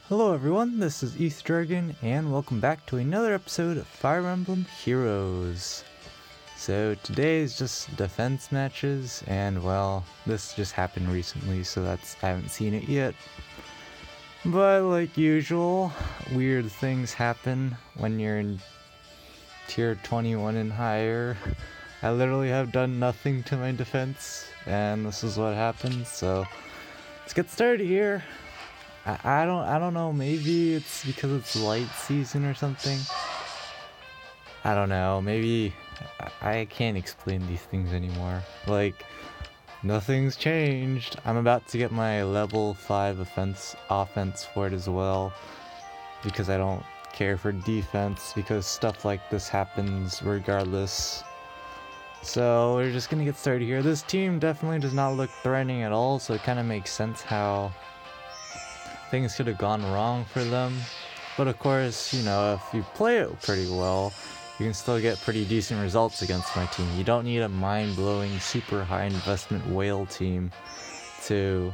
Hello everyone, this is East Dragon, and welcome back to another episode of Fire Emblem Heroes. So today is just defense matches, and well, this just happened recently, so I haven't seen it yet. But like usual, weird things happen when you're in tier 21 and higher. I literally have done nothing to my defense, and this is what happens, so let's get started here. I don't know, maybe it's because it's light season or something. I don't know, maybe I can't explain these things anymore. Like, nothing's changed. I'm about to get my level 5 offense for it as well, because I don't care for defense, because stuff like this happens regardless. So we're just gonna get started here. This team definitely does not look threatening at all, so it kind of makes sense how things could have gone wrong for them. But of course, you know, if you play it pretty well, you can still get pretty decent results against my team. You don't need a mind-blowing, super high investment whale team to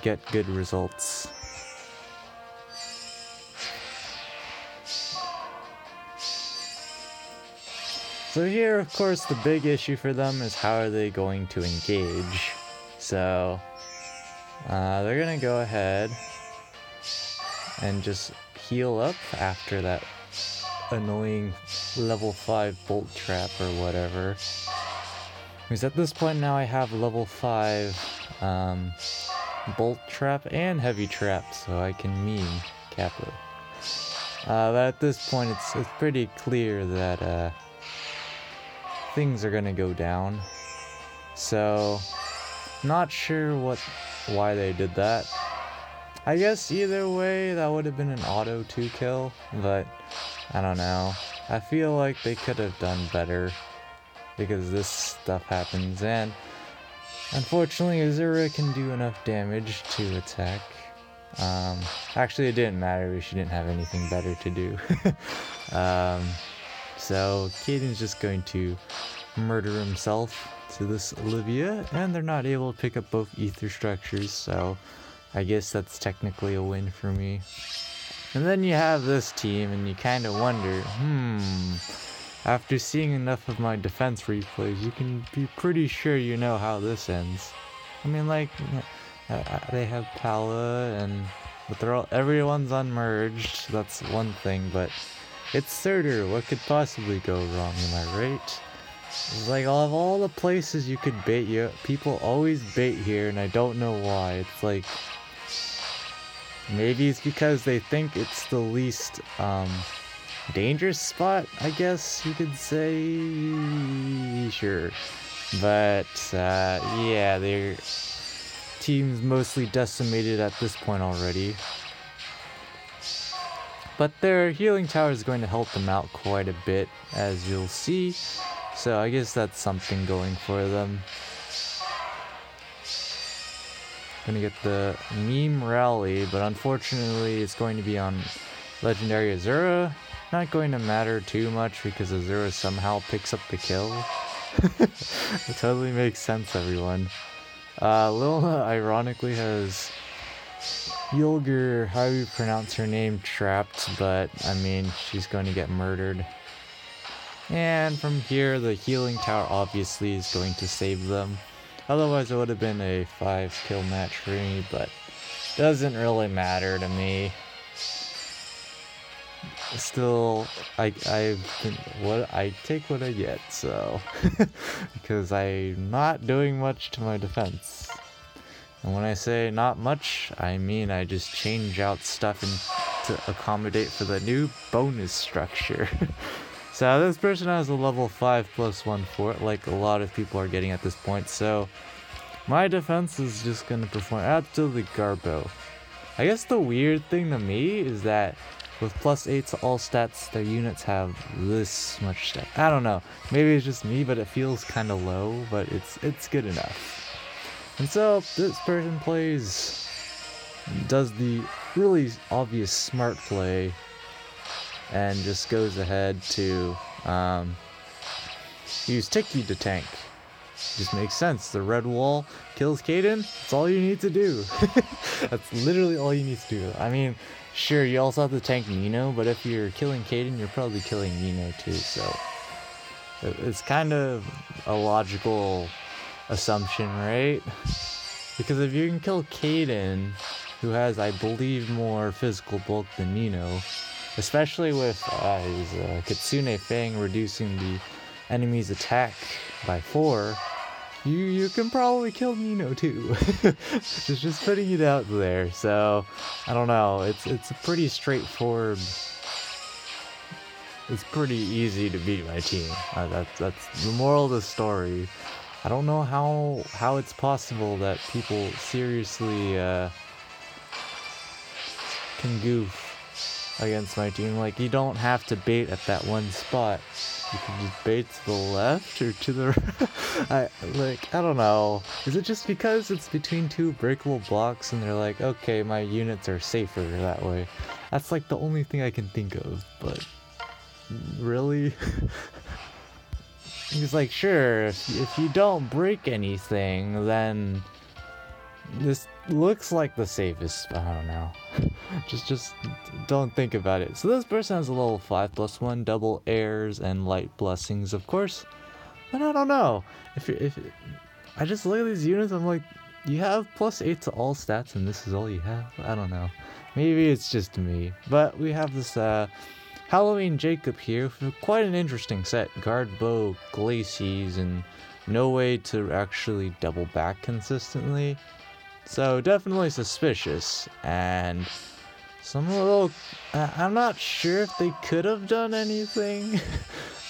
get good results. So here, of course, the big issue for them is how are they going to engage. So they're gonna go ahead and just heal up after that annoying level 5 bolt trap or whatever. Because at this point now I have level 5 bolt trap and heavy trap, so I can meme Kappa. But at this point it's pretty clear that things are gonna go down. So not sure why they did that. I guess either way that would have been an auto 2 kill, but I don't know. I feel like they could have done better because this stuff happens, and unfortunately Azura can do enough damage to attack. Actually it didn't matter, she didn't have anything better to do. So Caden's just going to murder himself to this Olivia, and they're not able to pick up both ether structures, so I guess that's technically a win for me. And then you have this team, and you kind of wonder, after seeing enough of my defense replays, you can be pretty sure you know how this ends. I mean, like, they have Pala, but everyone's unmerged, that's one thing, but it's Surtur, what could possibly go wrong, am I right? It's like, of all the places you could bait, people always bait here, and I don't know why. It's like, maybe it's because they think it's the least dangerous spot, I guess you could say. Sure. But yeah, their team's mostly decimated at this point already. But their healing tower is going to help them out quite a bit, as you'll see. So I guess that's something going for them. Gonna get the meme rally, but unfortunately it's going to be on legendary Azura. Not going to matter too much because Azura somehow picks up the kill. It totally makes sense, everyone. Lilna ironically has Yulgur, how you pronounce her name, trapped, but I mean she's going to get murdered. And from here the healing tower obviously is going to save them. Otherwise it would have been a 5 kill match for me, but doesn't really matter to me. Still, I take what I get, so because I'm not doing much to my defense. And when I say not much, I mean I just change out stuff to accommodate for the new bonus structure. So this person has a level 5 plus 1 fort, like a lot of people are getting at this point, so my defense is just going to perform absolutely garbo. I guess the weird thing to me is that with plus 8 to all stats, their units have this much stat. I don't know, maybe it's just me, but it feels kind of low, but it's good enough. And so this person does the really obvious smart play, and just goes ahead to use Tiki to tank. Just makes sense. The red wall kills Kaden. That's all you need to do. That's literally all you need to do. I mean, sure, you also have to tank Nino, but if you're killing Kaden, you're probably killing Nino too, so it's kind of a logical assumption, right? Because if you can kill Kaden, who has, I believe, more physical bulk than Nino, especially with his Kitsune Fang reducing the enemy's attack by 4, you can probably kill Nino too. just putting it out there. So I don't know. It's a pretty straightforward. It's pretty easy to beat my team. That's the moral of the story. I don't know how it's possible that people seriously can goof against my team. Like, you don't have to bait at that one spot. You can just bait to the left or to the right. I don't know. Is it just because it's between 2 breakable blocks and they're like, okay, my units are safer that way? That's like the only thing I can think of, but really? He's like, sure, if you don't break anything, then this looks like the safest. I don't know. just don't think about it. So this person has a level 5+1, double airs and light blessings, of course. But I don't know. If I just look at these units, I'm like, you have +8 to all stats, and this is all you have. I don't know. Maybe it's just me. But we have this Halloween Jacob here for quite an interesting set. Guard bow, glacies, and no way to actually double back consistently. So definitely suspicious, and some little, I'm not sure if they could have done anything,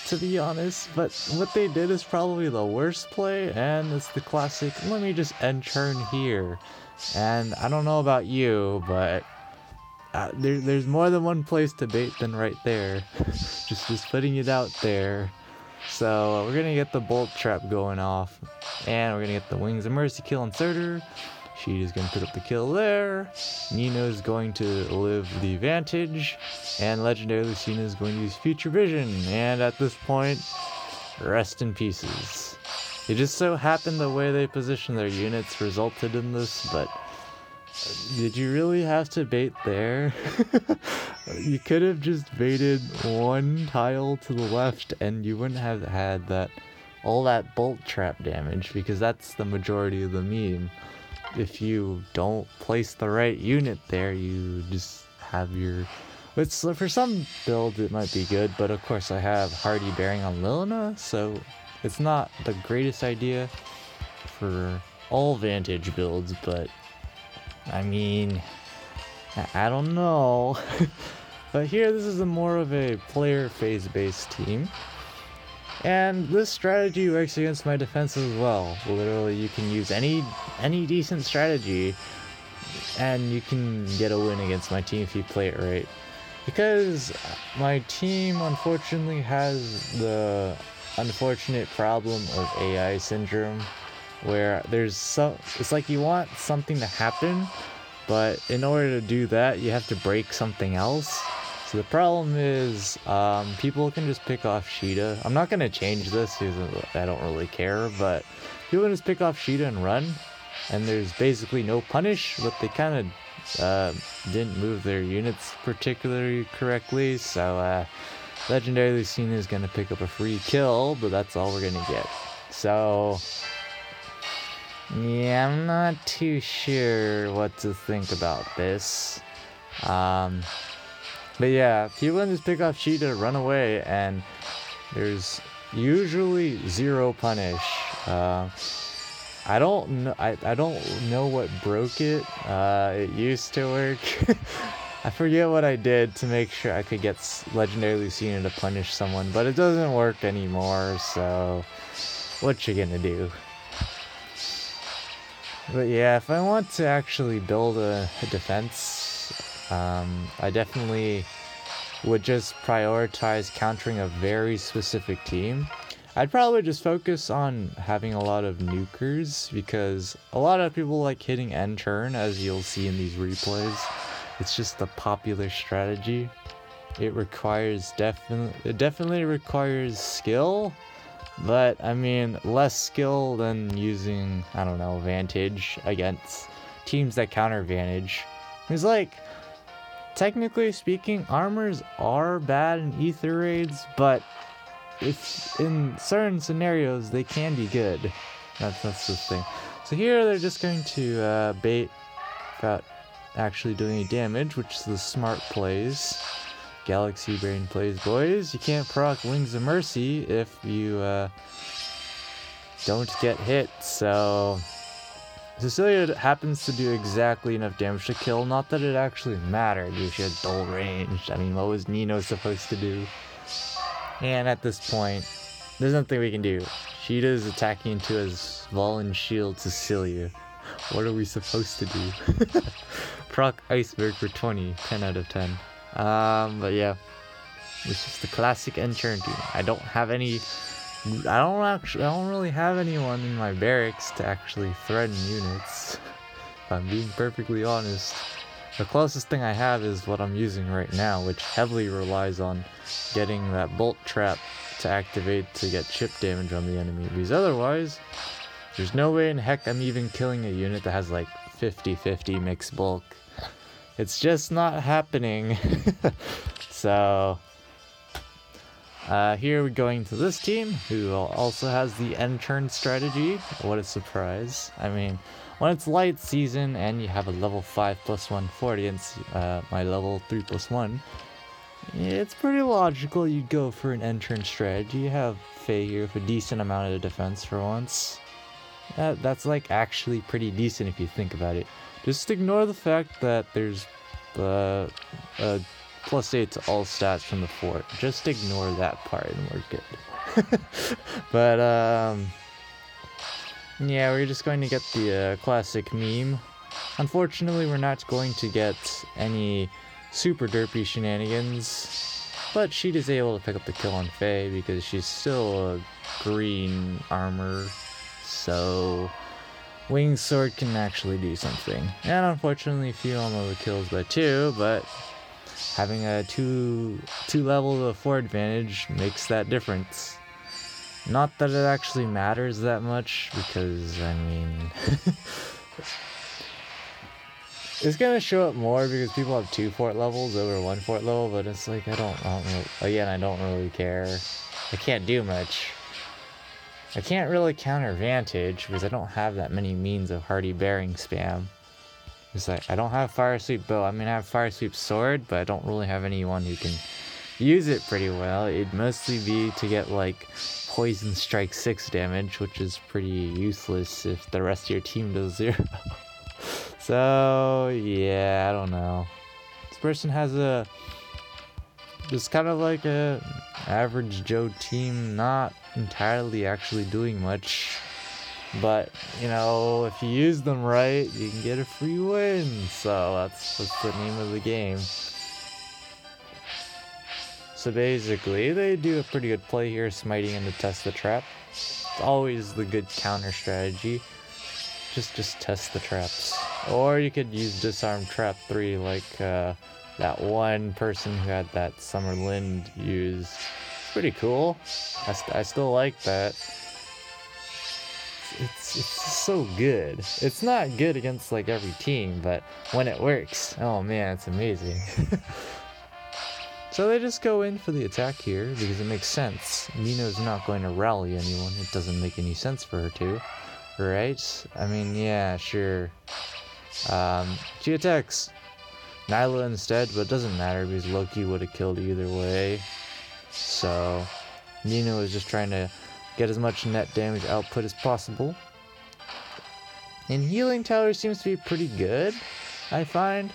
to be honest, but what they did is probably the worst play, and it's the classic, let me just end turn here. And I don't know about you, but there's more than one place to bait than right there. just putting it out there. So we're gonna get the bolt trap going off, and we're gonna get the Wings of Mercy kill inserter. Sheeta's gonna put up the kill there. Nino's going to live the advantage, and Legendary Lucina is going to use Future Vision. And at this point, rest in pieces. It just so happened the way they positioned their units resulted in this, but did you really have to bait there? You could have just baited one tile to the left, and you wouldn't have had all that bolt trap damage, because that's the majority of the meme. If you don't place the right unit there, you just have your... for some builds it might be good, but of course I have Hardy Bearing on Lilina, so it's not the greatest idea for all Vantage builds, but I mean, I don't know. But here, this is more of a player phase-based team. And this strategy works against my defense as well. Literally, you can use any decent strategy, and you can get a win against my team if you play it right. Because my team, unfortunately, has the unfortunate problem of AI syndrome, where it's like you want something to happen, but in order to do that, you have to break something else. So the problem is, people can just pick off Sheeta. I'm not going to change this because I don't really care, but people can just pick off Sheeta and run, and there's basically no punish, but they kind of didn't move their units particularly correctly, so Legendary Lucina is going to pick up a free kill, but that's all we're going to get. So yeah, I'm not too sure what to think about this. But yeah, people can just pick off Sheeta, run away, and there's usually 0 punish. I don't know. I don't know what broke it. It used to work. I forget what I did to make sure I could get Legendary Lucina to punish someone, but it doesn't work anymore. So, what you gonna do? But yeah, if I want to actually build a defense, I definitely would just prioritize countering a very specific team. I'd probably just focus on having a lot of nukers, because a lot of people like hitting end turn, as you'll see in these replays. It's just a popular strategy. It definitely requires skill, But, I mean, less skill than using, I don't know, Vantage against teams that counter Vantage. It's like, technically speaking, armors are bad in Ether raids, but if in certain scenarios, they can be good. That's the thing. So here they're just going to bait without actually doing any damage, which is the smart plays. Galaxy Brain plays, boys. You can't proc Wings of Mercy if you don't get hit. So Cecilia happens to do exactly enough damage to kill. Not that it actually mattered if she had dull range. I mean, what was Nino supposed to do? And at this point, there's nothing we can do. Sheeta's attacking into his Valen Shield Cecilia. What are we supposed to do? Proc Iceberg for 20, 10 out of 10. But yeah, it's just the classic N-turn team. I don't really have anyone in my barracks to actually threaten units. If I'm being perfectly honest. The closest thing I have is what I'm using right now, which heavily relies on getting that bolt trap to activate to get chip damage on the enemy. Because otherwise, there's no way in heck I'm even killing a unit that has like 50-50 mixed bulk. It's just not happening. So, here we're going to this team, who also has the N-turn strategy. What a surprise. I mean, when it's light season and you have a level 5 plus 140 against my level 3 plus 1, it's pretty logical you'd go for an N-turn strategy. You have Faye here with a decent amount of defense for once. That's like actually pretty decent if you think about it. Just ignore the fact that there's +8 to all stats from the fort. Just ignore that part and we're good. But yeah, we're just going to get the classic meme. Unfortunately, we're not going to get any super derpy shenanigans, but she is able to pick up the kill on Faye because she's still a green armor, so Winged Sword can actually do something. And unfortunately, few almost kills by 2, but having a 2 level of 4 advantage makes that difference. Not that it actually matters that much, because, I mean, it's gonna show up more because people have 2 fort levels over 1 fort level, but it's like, I don't really care. I can't do much. I can't really counter Vantage because I don't have that many means of hardy bearing spam. It's like, I don't have Fire Sweep Bow. I mean, I have Fire Sweep Sword, but I don't really have anyone who can use it pretty well. It'd mostly be to get, like, Poison Strike 6 damage, which is pretty useless if the rest of your team does 0. So, yeah, I don't know. This person has just kind of like a average Joe team, not entirely actually doing much. But, you know, if you use them right, you can get a free win. So that's the name of the game. So basically, they do a pretty good play here, smiting in to test the trap. It's always the good counter strategy. Just test the traps. Or you could use Disarm Trap 3 like that one person who had that Summer Lind use. It's pretty cool. I still like that. It's so good. It's not good against like every team, but when it works, oh man, it's amazing. So they just go in for the attack here because it makes sense. Nino's not going to rally anyone. It doesn't make any sense for her to, right? I mean, yeah, sure. She attacks Nyla instead, but it doesn't matter because Loki would have killed either way. So Nino is just trying to get as much net damage output as possible. And Healing Tower seems to be pretty good, I find.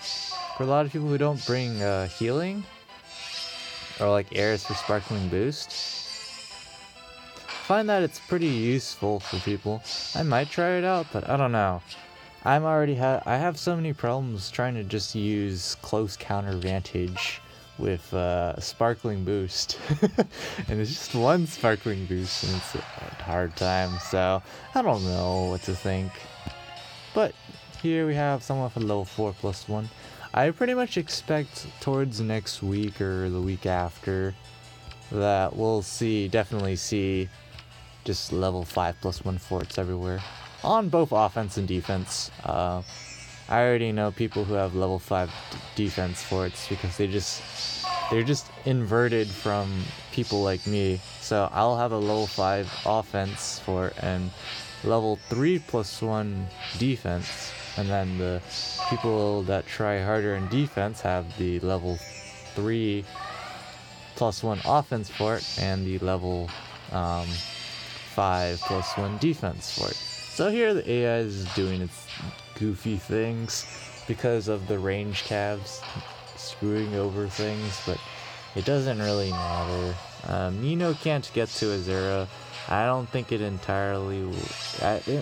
For a lot of people who don't bring healing, or like airs for Sparkling Boost, I find that it's pretty useful for people. I might try it out, but I don't know. I have so many problems trying to just use close counter Vantage with Sparkling Boost. And it's just one Sparkling Boost and it's a hard time, so I don't know what to think. But here we have someone with a level 4+1. I pretty much expect towards next week or the week after that we'll definitely see just level 5+1 forts everywhere. On both offense and defense. I already know people who have level 5 defense forts because they're just inverted from people like me. So I'll have a level 5 offense fort and level 3+1 defense, and then the people that try harder in defense have the level 3+1 offense fort and the level 5+1 defense fort. So here the AI is doing its goofy things because of the range calves screwing over things, but it doesn't really matter. Nino can't get to Azura. I don't think it entirely...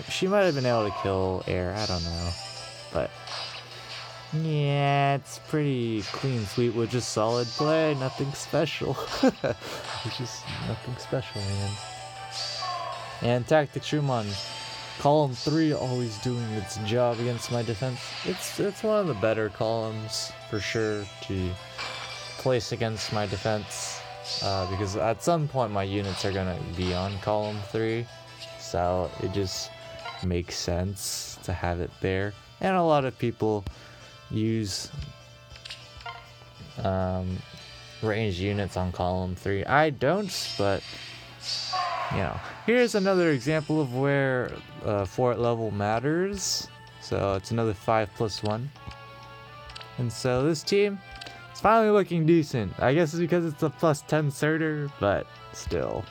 she might have been able to kill Air, I don't know. But yeah, it's pretty clean sweep with just solid play, nothing special. It's just nothing special, man. And Tactics Room on column 3 always doing its job against my defense. It's one of the better columns for sure to place against my defense, because at some point my units are gonna be on column 3, so it just makes sense to have it there. And a lot of people use ranged units on column 3. I don't, but you know, here's another example of where fort level matters. So it's another 5+1. And so this team, it's finally looking decent. I guess it's because it's a +10 Surtur, but still.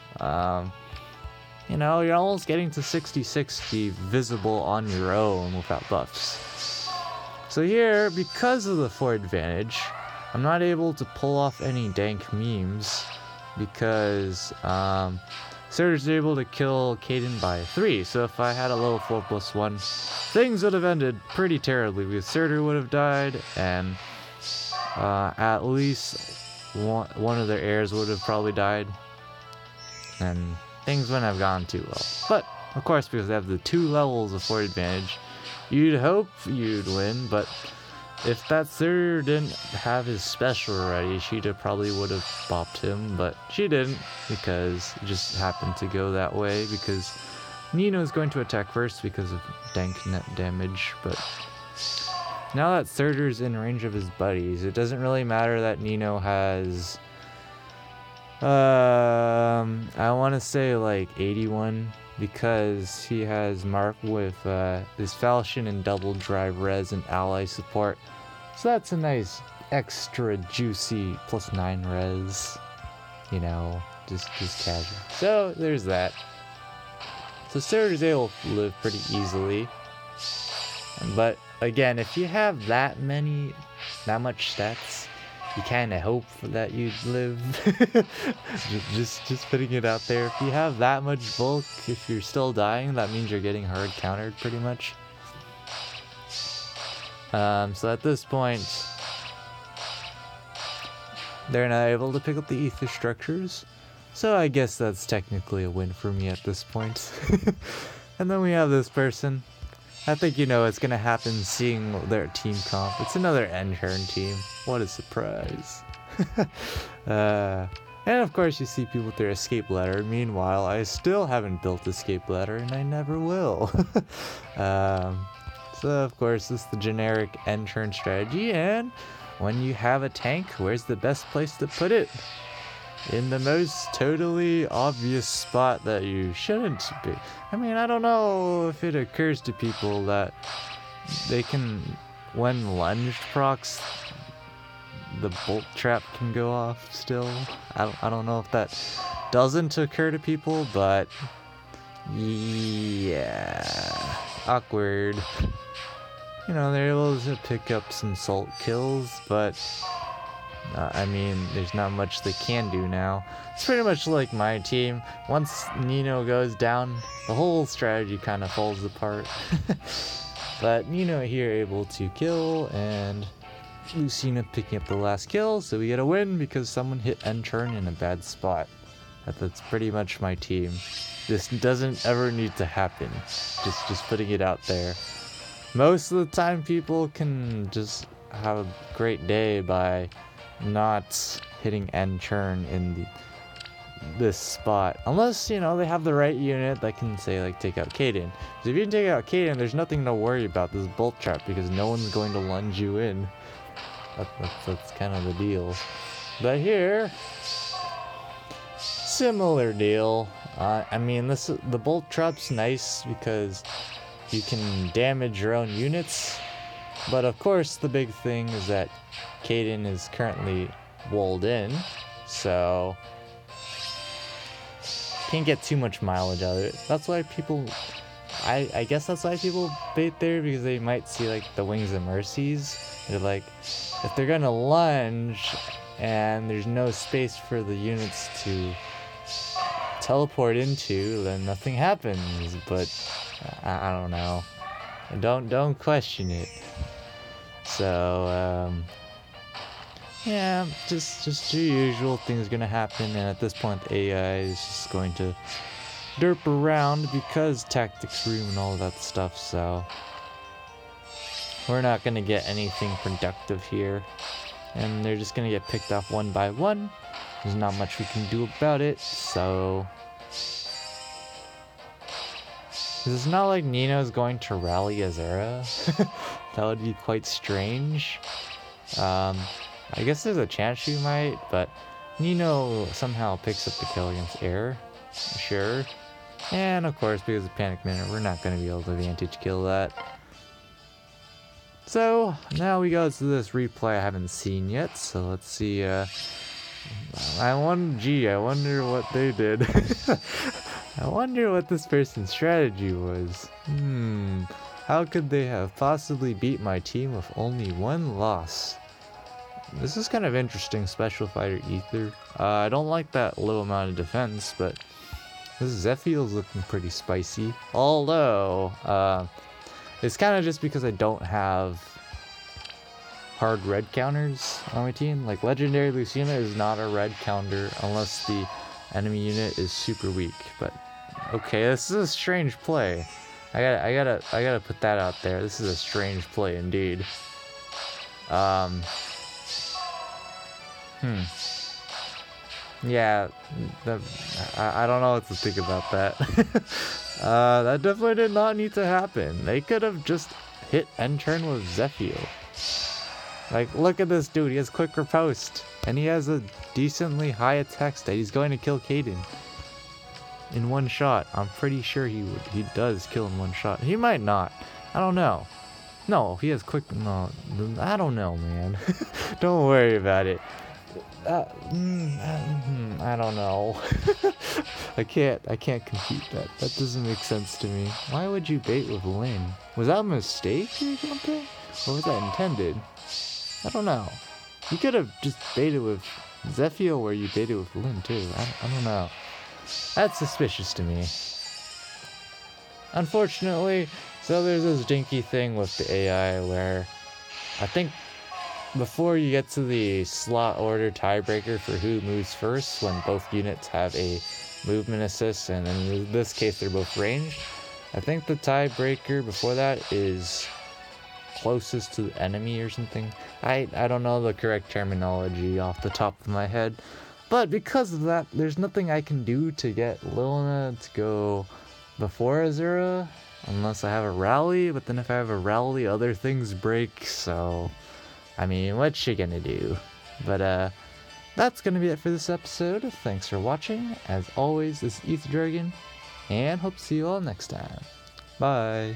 You know, you're almost getting to 60/60 visible on your own without buffs. So here, because of the fort advantage, I'm not able to pull off any dank memes because Surtur's able to kill Kaden by 3, so if I had a level 4+1, things would have ended pretty terribly because Surtur would have died, and at least one of their heirs would have probably died, and things wouldn't have gone too well. But, of course, because they have the 2 levels of fort advantage, you'd hope you'd win, but if that Surtur didn't have his special already, she probably would have bopped him, but she didn't, because it just happened to go that way, because Nino's going to attack first because of dank net damage, but now that Surtur's in range of his buddies, it doesn't really matter that Nino has, I want to say like 81, because he has Mark with his Falchion and double drive res and ally support. So that's a nice extra juicy +9 res, you know, just casual. So there's that. So Surtur's able to live pretty easily. But again, if you have that much stats, you kind of hope that you'd live. just putting it out there. If you have that much bulk, if you're still dying, that means you're getting hard countered pretty much. So at this point, they're not able to pick up the ether structures. So I guess that's technically a win for me at this point. And then we have this person. I think you know what's gonna happen seeing their team comp. It's another N-turn team. What a surprise. And of course you see people with their escape ladder. Meanwhile, I still haven't built escape ladder and I never will. So of course this is the generic N-turn strategy, and when you have a tank, where's the best place to put it? In the most totally obvious spot that you shouldn't be. I mean, I don't know if it occurs to people that they can, when lunged procs, the bolt trap can go off still. I don't know if that doesn't occur to people, but yeah, awkward. You know, they're able to pick up some salt kills, but I mean, there's not much they can do now. It's pretty much like my team. Once Nino goes down, the whole strategy kind of falls apart. But Nino here able to kill, and Lucina picking up the last kill, so we get a win because someone hit N-turn in a bad spot. That's pretty much my team. This doesn't ever need to happen. Just putting it out there. Most of the time people can just have a great day by not hitting N-turn in the this spot. Unless, you know, they have the right unit that can, say, like, take out Kaden. Because if you can take out Kaden, there's nothing to worry about this bolt trap, because no one's going to lunge you in. That's kind of the deal. But here, similar deal. I mean, the bolt trap's nice because you can damage your own units. But of course, the big thing is that Kaden is currently walled in, so can't get too much mileage out of it. That's why people, I guess that's why people bait there, because they might see like the Wings of Mercies. They're like, if they're gonna lunge and there's no space for the units to teleport into, then nothing happens. But I don't know. Don't question it. So yeah, just your usual things gonna happen, and at this point the AI is just going to derp around because tactics room and all that stuff. So we're not gonna get anything productive here, and they're just gonna get picked off one by one. There's not much we can do about it. So it's not like Nino's going to rally Azura. That would be quite strange. I guess there's a chance she might, but Nino somehow picks up the kill against Air. Sure. And of course, because of Panic Minute, we're not going to be able to vantage kill that. So now we go to this replay I haven't seen yet. So let's see. I wonder what they did. I wonder what this person's strategy was. How could they have possibly beat my team with only one loss? This is kind of interesting, Special Fighter Ether. I don't like that low amount of defense, but this Zephyr's looking pretty spicy. Although, it's kind of just because I don't have hard red counters on my team. Like, Legendary Lucina is not a red counter unless the enemy unit is super weak. But okay, this is a strange play. I gotta put that out there. This is a strange play indeed. Yeah, I don't know what to think about that. That definitely did not need to happen. They could have just hit end turn with Zephyr. Like, look at this dude. He has quick riposte, and he has a decently high attack stat. He's going to kill Kaden in one shot. I'm pretty sure he does kill in one shot. He might not. I don't know. No, he has quick. No, I don't know, man. Don't worry about it. I don't know. I can't compute that. That doesn't make sense to me. Why would you bait with Lyn? Was that a mistake or something? Or was that intended? I don't know. You could have just baited with Zephyr where you baited with Lyn too. I don't know. That's suspicious to me. Unfortunately, so there's this dinky thing with the AI where I think before you get to the slot order tiebreaker for who moves first, when both units have a movement assist, and in this case they're both ranged, I think the tiebreaker before that is closest to the enemy or something. I don't know the correct terminology off the top of my head, but because of that, there's nothing I can do to get Lilna to go before Azura, unless I have a rally, but then if I have a rally, other things break, so I mean, what you gonna do? But that's gonna be it for this episode. Thanks for watching. As always, this is Ether Dragon, and hope to see you all next time. Bye.